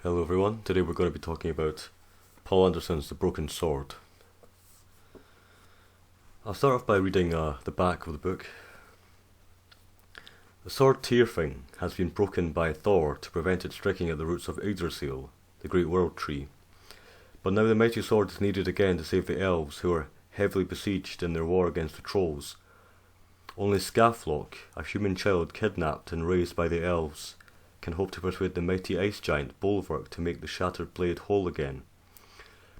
Hello everyone, today we're going to be talking about Poul Anderson's The Broken Sword. I'll start off by reading the back of the book. The sword Tyrfing has been broken by Thor to prevent it striking at the roots of Yggdrasil, the great world tree. But now the mighty sword is needed again to save the elves who are heavily besieged in their war against the trolls. Only Skaflock, a human child kidnapped and raised by the elves, can hope to persuade the mighty ice giant Bolverk to make the shattered blade whole again.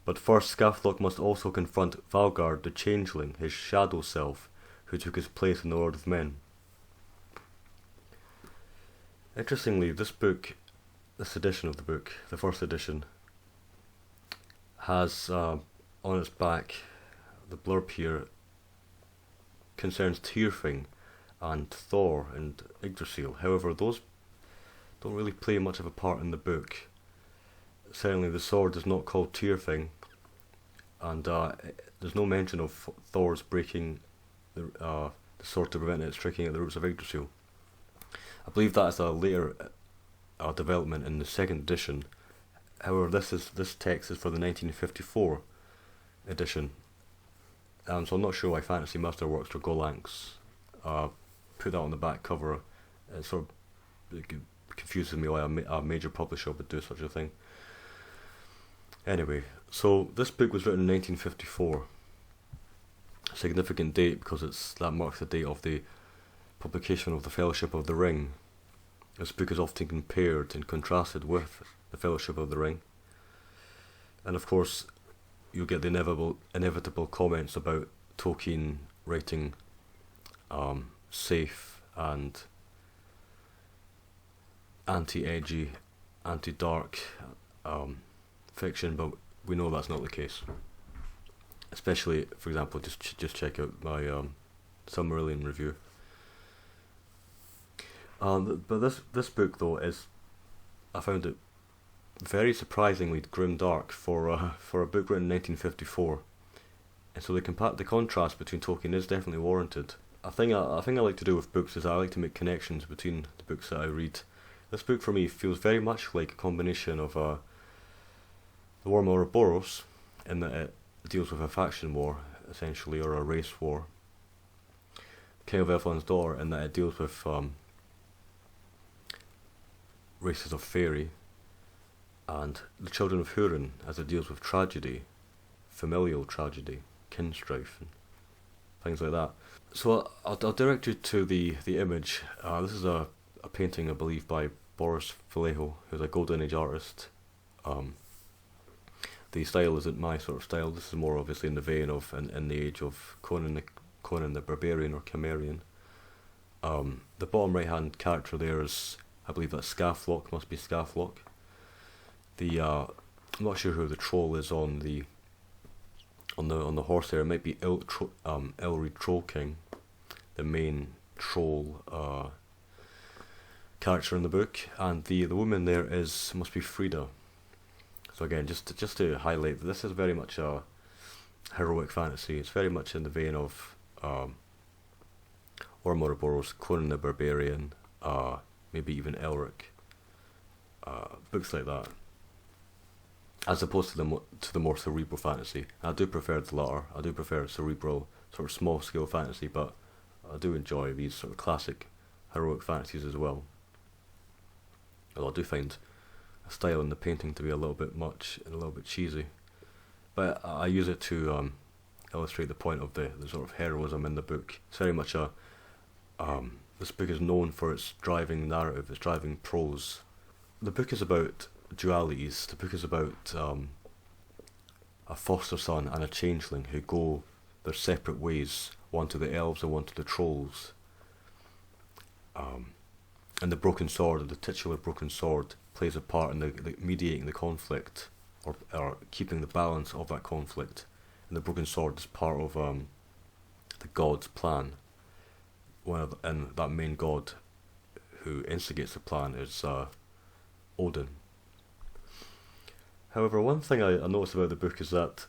But first Skaflock must also confront Valgard the Changeling, his shadow self, who took his place in the Lord of Men. Interestingly, this edition of the book, the first edition, has on its back, the blurb here concerns Tyrfing and Thor and Yggdrasil. However, those don't really play much of a part in the book. Certainly the sword is not called Tyrfing, and there's no mention of Thor's breaking the sword to prevent it striking at the roots of Yggdrasil. I believe that is a later development in the second edition. However, this text is for the 1954 edition, so I'm not sure why Fantasy Masterworks or Gollancz put that on the back cover. It sort of confuses me why a major publisher would do such a thing. Anyway, so this book was written in 1954. A significant date because that marks the date of the publication of the Fellowship of the Ring. This book is often compared and contrasted with the Fellowship of the Ring, and of course you'll get the inevitable comments about Tolkien writing safe and anti-edgy, anti-dark fiction, but we know that's not the case. Especially, for example, just check out my Silmarillion review. But this book though I found it very surprisingly grim-dark for a book written in 1954, and so the contrast between Tolkien is definitely warranted. A thing I like to do with books is I like to make connections between the books that I read. This book for me feels very much like a combination of the War of Ouroboros, in that it deals with a faction war, essentially, or a race war. King of Elfland's Daughter, in that it deals with races of faerie, and The Children of Húrin, as it deals with tragedy, familial tragedy, kin strife, and things like that. So I'll direct you to the image. This is a painting, I believe, by Boris Vallejo, who's a Golden Age artist. The style isn't my sort of style. This is more obviously in the vein of in the age of Conan the Barbarian or Cimmerian. The bottom right hand character there is, I believe that's Skaflock, must be Skaflock. I'm not sure who the troll is on the horse there. It might be Elry Troll King, the main troll character in the book, and the woman there must be Frida. So again, just to highlight that this is very much a heroic fantasy. It's very much in the vein of Ouroboros, Conan the Barbarian, maybe even Elric, books like that, as opposed to the more cerebral fantasy. I do prefer the latter. I do prefer cerebral, sort of small scale fantasy, but I do enjoy these sort of classic heroic fantasies as well. Although I do find a style in the painting to be a little bit much and a little bit cheesy, but I use it to illustrate the point of the sort of heroism in the book. It's very much this book is known for its driving narrative, its driving prose. The book is about dualities. The book is about a foster son and a changeling who go their separate ways, one to the elves and one to the trolls. And the broken sword, or the titular broken sword, plays a part in the mediating the conflict, or keeping the balance of that conflict. And the broken sword is part of the god's plan. And that main god who instigates the plan is Odin. However, one thing I noticed about the book is that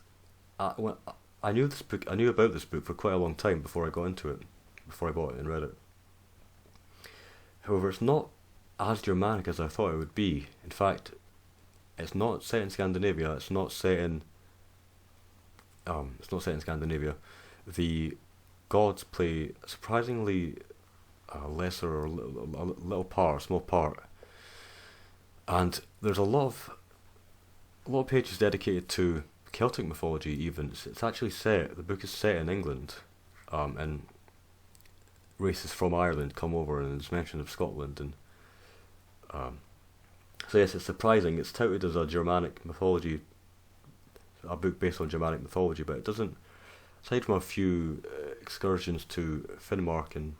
I knew about this book for quite a long time before I got into it, before I bought it and read it. However, it's not as Germanic as I thought it would be. In fact, It's not set in Scandinavia. It's not set in Scandinavia. The gods play surprisingly lesser or a small part, and there's a lot of pages dedicated to Celtic mythology. Even it's actually set. The book is set in England, and races from Ireland come over, and there's mention of Scotland, and so yes, it's surprising. It's touted as a Germanic mythology, a book based on Germanic mythology, but it doesn't. Aside from a few excursions to Finnmark and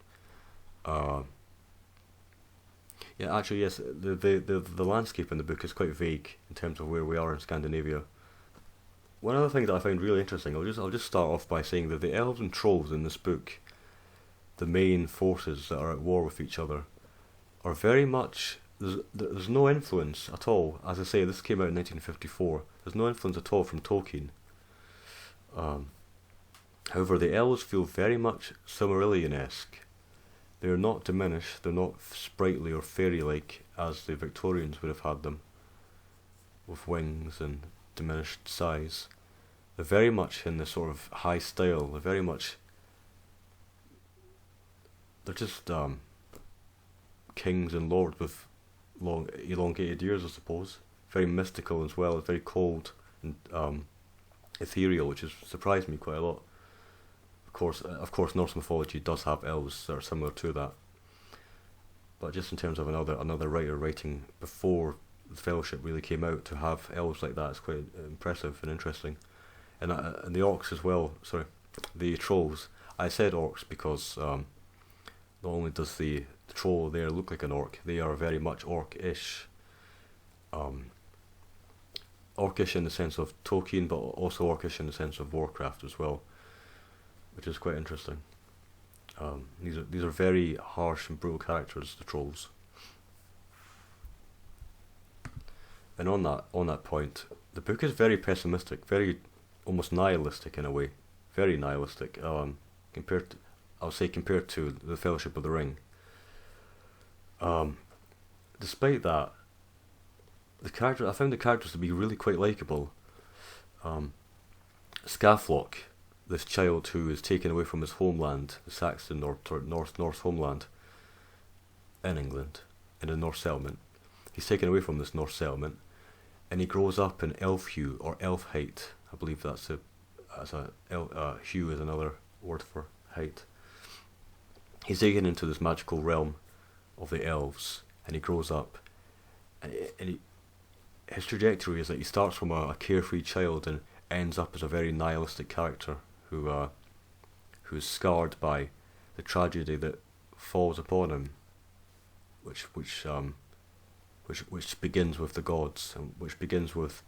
actually yes, the landscape in the book is quite vague in terms of where we are in Scandinavia. One other thing that I find really interesting, I'll just start off by saying that the elves and trolls in this book, the main forces that are at war with each other, are very much. There's no influence at all. As I say, this came out in 1954. There's no influence at all from Tolkien. However, the elves feel very much Silmarillion-esque. They're not diminished, they're not sprightly or fairy-like as the Victorians would have had them, with wings and diminished size. They're very much in the sort of high style, they're just kings and lords with long elongated ears, I suppose. Very mystical as well, very cold and ethereal, which has surprised me quite a lot. Of course, Norse mythology does have elves that are similar to that, but just in terms of another writer writing before the Fellowship really came out, to have elves like that is quite impressive and interesting. And the orcs as well. Sorry, the trolls. I said orcs because not only does the troll there look like an orc, they are very much orc-ish. Orcish in the sense of Tolkien, but also orcish in the sense of Warcraft as well, which is quite interesting. These are very harsh and brutal characters, the trolls. And on that point, the book is very pessimistic, very almost nihilistic in a way, very nihilistic. Compared to the Fellowship of the Ring. Despite that, I found the characters to be really quite likeable. Skaflock, this child who is taken away from his homeland, the Saxon or Norse homeland in England, in a Norse settlement. He's taken away from this Norse settlement, and he grows up in Elfhue or Elfheit. I believe hue is another word for height. He's taken into this magical realm of the elves, and he grows up, and his trajectory is that he starts from a carefree child and ends up as a very nihilistic character who's scarred by the tragedy that falls upon him, which begins with the gods, and which begins with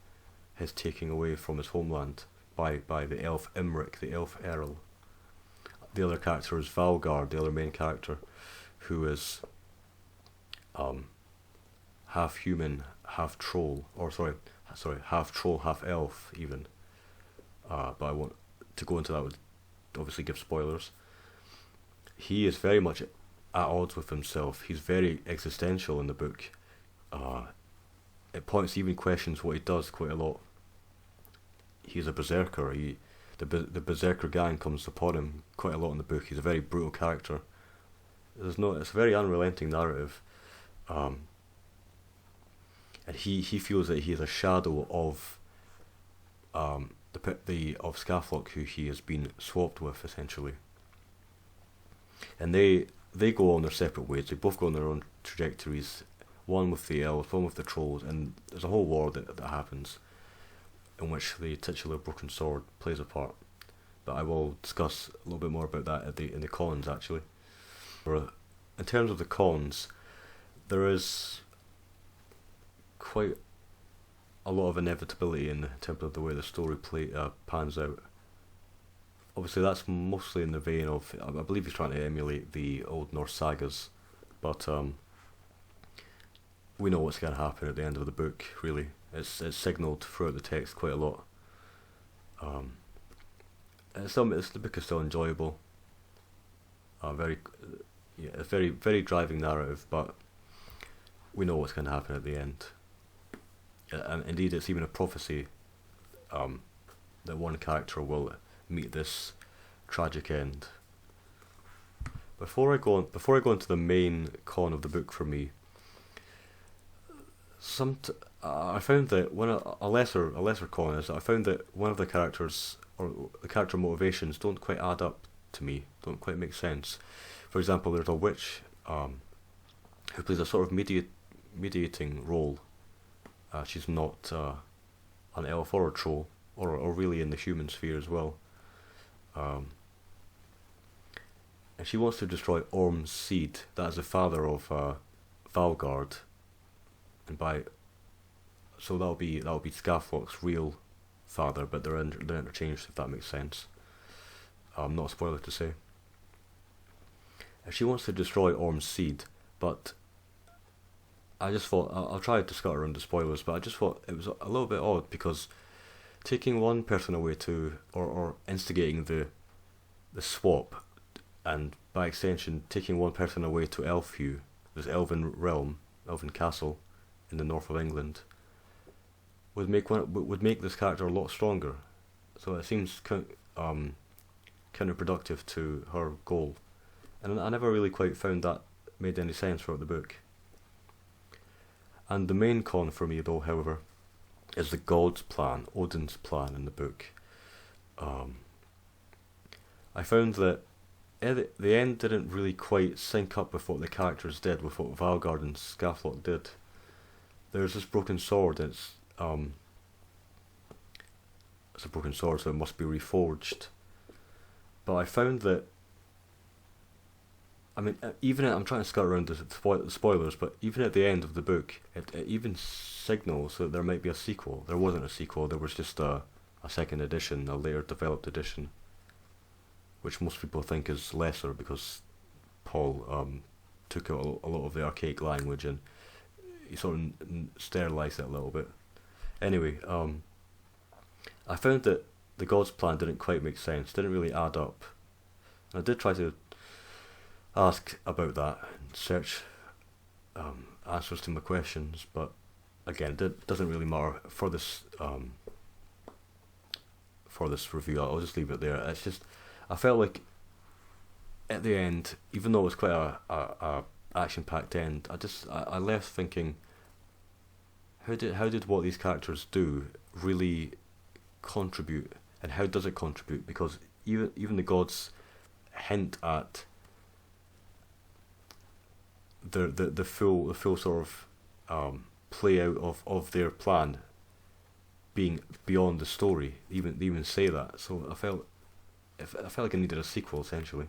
his taking away from his homeland by the elf Imric, the elf Earl. The other character is Valgard, the other main character, who is half human, half troll, half troll, half elf even. But I want to go into that would obviously give spoilers. He is very much at odds with himself. He's very existential in the book. At points he even questions what he does quite a lot. He's a berserker. The berserker gang comes upon him quite a lot in the book. He's a very brutal character. It's a very unrelenting narrative, and he feels that he is a shadow of of Skaflock, who he has been swapped with essentially. And they go on their separate ways. They both go on their own trajectories. One with the elves, one with the trolls, and there's a whole war that happens, in which the titular broken sword plays a part. But I will discuss a little bit more about that in the cons actually. In terms of the cons, there is quite a lot of inevitability in terms of the way the story pans out. Obviously that's mostly in the vein of, I believe he's trying to emulate the old Norse sagas, but we know what's going to happen at the end of the book, really. It's signalled throughout the text quite a lot. The book is still enjoyable. It's very driving narrative, but we know what's going to happen at the end. and indeed it's even a prophecy that one character will meet this tragic end. Before I go into the main con of the book for me, I found that a lesser con is that I found that one of the characters or the character motivations don't quite add up to me, don't quite make sense. For example, there's a witch who plays a sort of mediating role. She's not an elf or a troll, or really in the human sphere as well. And she wants to destroy Orm's seed. That is the father of Valgard, and so that'll be Skaflock's real father, but they're interchanged, if that makes sense. Not a spoiler to say. She wants to destroy Orm's seed, but I just thought, I'll try to skirt around the spoilers, but I just thought it was a little bit odd, because taking one person away or instigating the swap, and by extension taking one person away to Elfhew, this elven realm, elven castle in the north of England, would make this character a lot stronger. So it seems counterproductive to her goal, and I never really quite found that made any sense throughout the book. And the main con for me, though, however, is the god's plan, Odin's plan in the book. I found that the end didn't really quite sync up with what the characters did, with what Valgard and Skaflock did. There's this broken sword, it's a broken sword, so it must be reforged. But I found that, I mean, I'm trying to skirt around the spoilers, but even at the end of the book, it even signals that there might be a sequel. There wasn't a sequel, there was just a second edition, a later developed edition, which most people think is lesser because Paul took out a lot of the archaic language and he sort of sterilised it a little bit. Anyway, I found that the god's plan didn't quite make sense, didn't really add up. And I did try to ask about that and search answers to my questions, but again, it doesn't really matter for this review. I'll just leave it there. It's just, I felt like at the end, even though it was quite a action-packed end, I left thinking, how did what these characters do really contribute, and how does it contribute? Because even the gods hint at the full sort of play out of their plan being beyond the story. They even say that. So I felt like I needed a sequel, essentially.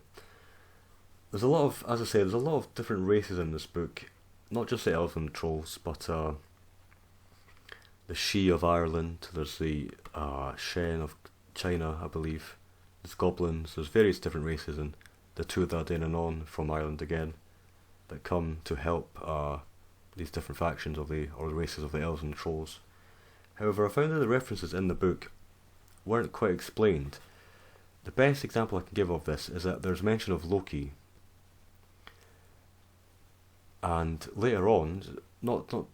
There's a lot of, as I say, there's a lot of different races in this book, not just the elves and the trolls, but the Shi of Ireland, there's the Shen of China, I believe, there's goblins, there's various different races, and the Tuatha Dé Danann from Ireland again, that come to help these different factions or the races of the elves and the trolls. However, I found that the references in the book weren't quite explained. The best example I can give of this is that there's mention of Loki, and later on, not a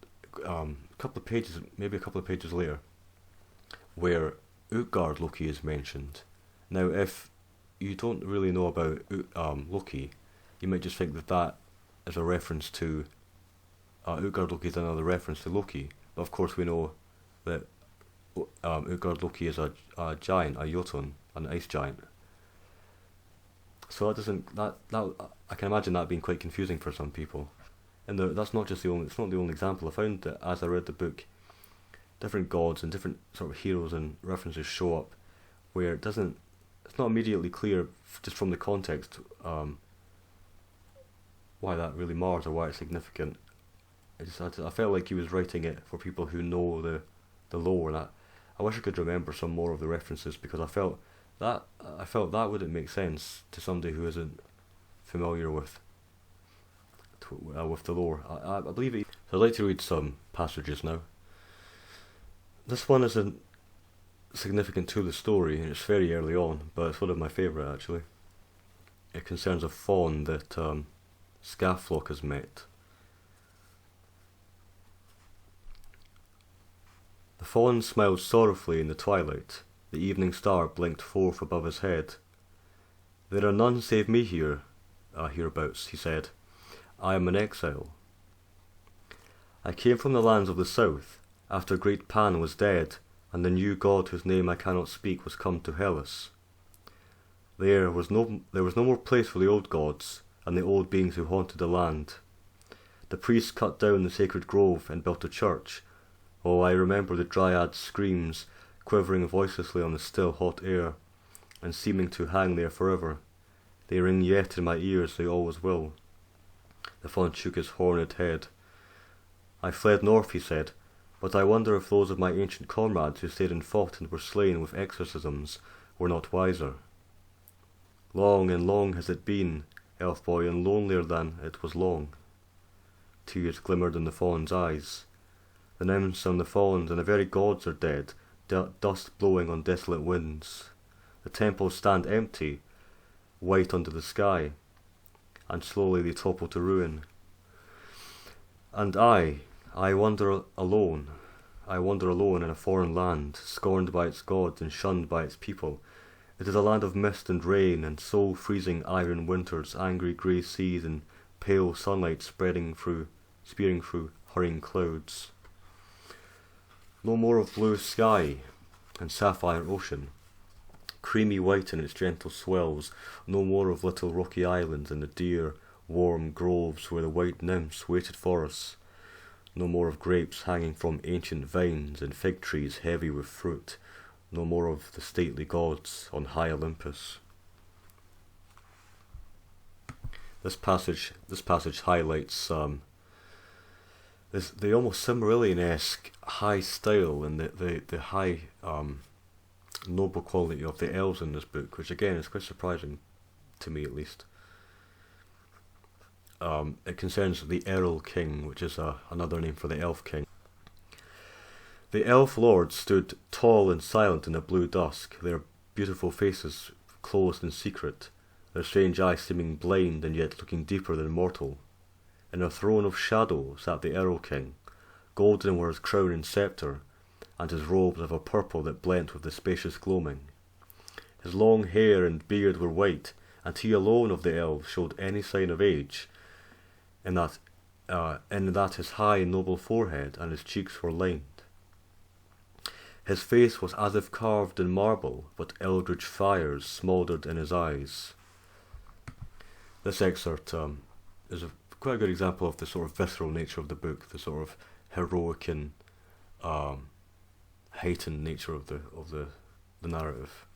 couple of pages, maybe a couple of pages later, where Utgard Loki is mentioned. Now, if you don't really know about Loki, you might just think that is a reference to Utgard Loki is another reference to Loki. But of course, we know that Utgard Loki is a giant, a Jotun, an ice giant. So that I can imagine that being quite confusing for some people. And that's not just it's not the only example. I found that as I read the book, different gods and different sort of heroes and references show up where it's not immediately clear just from the context why that really matters or why it's significant. I felt like he was writing it for people who know the lore, and I wish I could remember some more of the references, because I felt that wouldn't make sense to somebody who isn't familiar with the lore. I believe it. So I'd like to read some passages now. This one isn't significant to the story, and it's very early on, but it's one of my favourite actually. It concerns a faun that Skaflock has met. fawn smiled sorrowfully in the twilight. The evening star blinked forth above his head. "There are none save me here, hereabouts," he said. "I am an exile. I came from the lands of the south, after great Pan was dead, and the new god whose name I cannot speak was come to Hellas. There was no more place for the old gods, and the old beings who haunted the land. The priests cut down the sacred grove and built a church. Oh, I remember the dryad's screams, quivering voicelessly on the still hot air, and seeming to hang there forever. They ring yet in my ears, they always will." The faun shook his horned head. "I fled north," he said, "but I wonder if those of my ancient comrades who stayed and fought and were slain with exorcisms were not wiser. Long and long has it been, elf boy, and lonelier than it was long." Tears glimmered in the fawn's eyes. "The nymphs and the fauns and the very gods are dead, dust blowing on desolate winds. The temples stand empty, white under the sky, and slowly they topple to ruin. And I wander alone. I wander alone in a foreign land, scorned by its gods and shunned by its people. It is a land of mist and rain, and soul-freezing iron winters, angry grey seas, and pale sunlight spearing through hurrying clouds. No more of blue sky and sapphire ocean, creamy white in its gentle swells, no more of little rocky islands and the dear, warm groves where the white nymphs waited for us, no more of grapes hanging from ancient vines and fig trees heavy with fruit, no more of the stately gods on high Olympus." This passage highlights the almost Silmarillion-esque high style and the high noble quality of the elves in this book, which again is quite surprising to me, at least. It concerns the Errol King, which is another name for the Elf King. The elf lords stood tall and silent in the blue dusk, their beautiful faces closed in secret, their strange eyes seeming blind and yet looking deeper than mortal. In a throne of shadow sat the Errol King. Golden were his crown and sceptre, and his robes of a purple that blent with the spacious gloaming. His long hair and beard were white, and he alone of the elves showed any sign of age, in that his high and noble forehead and his cheeks were lined. His face was as if carved in marble, but eldritch fires smouldered in his eyes. This excerpt is quite a good example of the sort of visceral nature of the book, the sort of heroic and heightened nature of the narrative.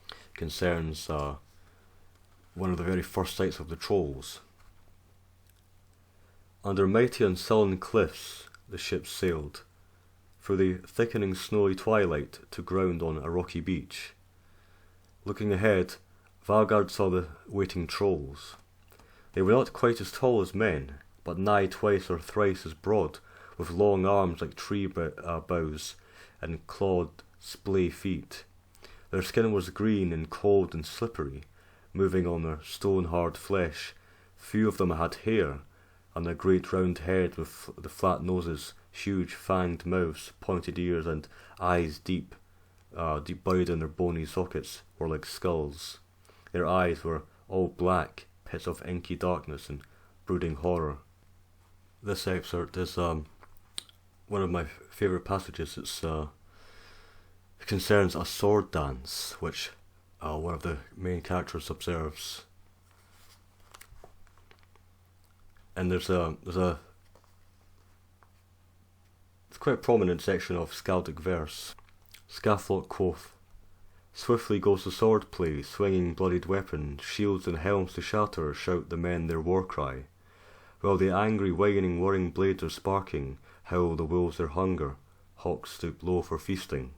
It concerns one of the very first sights of the trolls. Under mighty and sullen cliffs the ship sailed, through the thickening snowy twilight to ground on a rocky beach. Looking ahead, Haggard saw the waiting trolls. They were not quite as tall as men, but nigh twice or thrice as broad, with long arms like tree boughs and clawed splay feet. Their skin was green and cold and slippery, moving on their stone-hard flesh. Few of them had hair, and their great round heads with the flat noses, huge fanged mouths, pointed ears, and eyes deep buried in their bony sockets were like skulls. Their eyes were all black, pits of inky darkness and brooding horror. This excerpt is one of my favourite passages. It concerns a sword dance, which one of the main characters observes. And there's a quite prominent section of skaldic verse. Scathlot quoth, "Swiftly goes the sword play, swinging bloodied weapons, shields and helms to shatter, shout the men their war cry. While the angry, whirring blades are sparking, howl the wolves their hunger, hawks stoop low for feasting.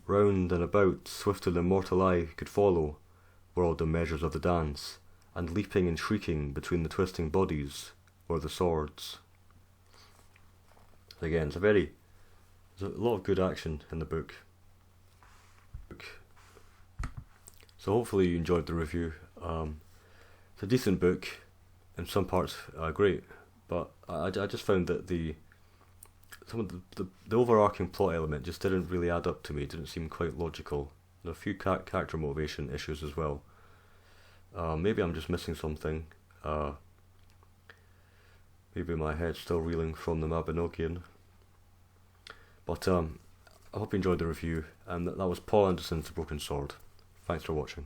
Round and about, swifter than mortal eye could follow, whirled the measures of the dance, and leaping and shrieking between the twisting bodies were the swords." Again, there's a lot of good action in the book. So hopefully you enjoyed the review. It's a decent book, in some parts great, but I just found that some of the overarching plot element just didn't really add up to me. It didn't seem quite logical. There are a few character motivation issues as well. Maybe I'm just missing something. Maybe my head's still reeling from the Mabinogion. But I hope you enjoyed the review, and that was Poul Anderson's The Broken Sword. Thanks for watching.